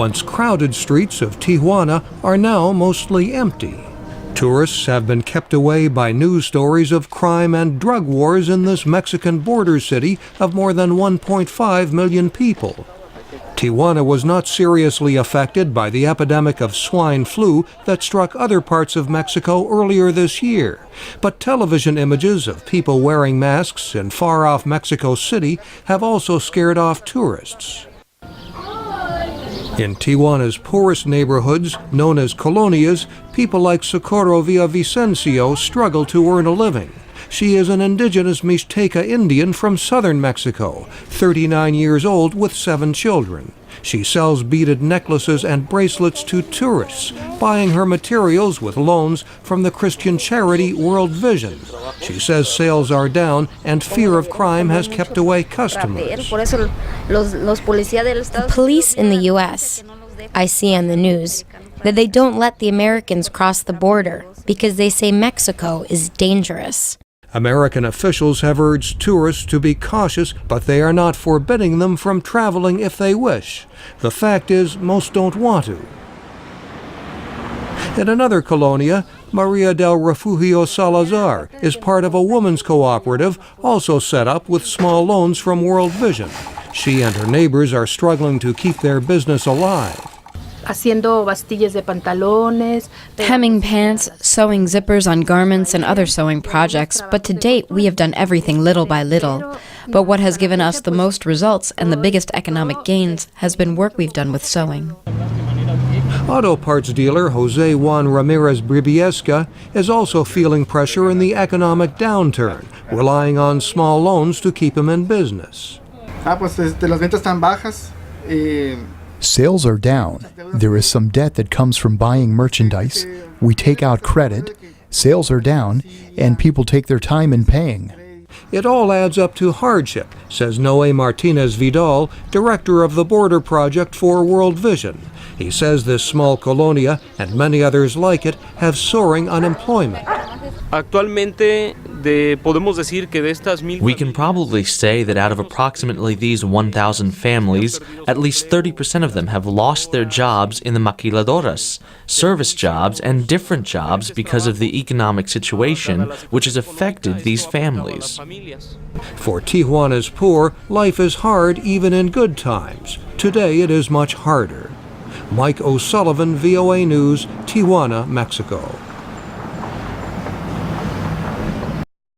once crowded streets of Tijuana are now mostly empty. Tourists have been kept away by news stories of crime and drug wars in this Mexican border city of more than 1.5 million people. Tijuana was not seriously affected by the epidemic of swine flu that struck other parts of Mexico earlier this year, but television images of people wearing masks in far-off Mexico City have also scared off tourists. In Tijuana's poorest neighborhoods, known as colonias, people like Socorro Villavicencio struggle to earn a living. She is an indigenous Mixteca Indian from southern Mexico, 39 years old with 7 children. She sells beaded necklaces and bracelets to tourists, buying her materials with loans from the Christian charity World Vision. She says sales are down and fear of crime has kept away customers. The police in the U.S., I see on the news, that they don't let the Americans cross the border because they say Mexico is dangerous. American officials have urged tourists to be cautious, but they are not forbidding them from traveling if they wish. The fact is, most don't want to. In another colonia, Maria del Refugio Salazar is part of a women's cooperative also set up with small loans from World Vision. She and her neighbors are struggling to keep their business alive. Hemming pants, sewing zippers on garments, and other sewing projects, but to date we have done everything little by little. But what has given us the most results and the biggest economic gains has been work we've done with sewing. Auto parts dealer Jose Juan Ramirez Bribiesca is also feeling pressure in the economic downturn, relying on small loans to keep him in business. Sales are down. There is some debt that comes from buying merchandise. We take out credit. Sales are down, and people take their time in paying. It all adds up to hardship, says Noe Martinez Vidal, director of the Border Project for World Vision. He says this small colonia, and many others like it, have soaring unemployment. We can probably say that out of approximately these 1,000 families, at least 30% of them have lost their jobs in the maquiladoras, service jobs and different jobs because of the economic situation which has affected these families. For Tijuana's poor, life is hard even in good times. Today it is much harder. Mike O'Sullivan, VOA News, Tijuana, Mexico.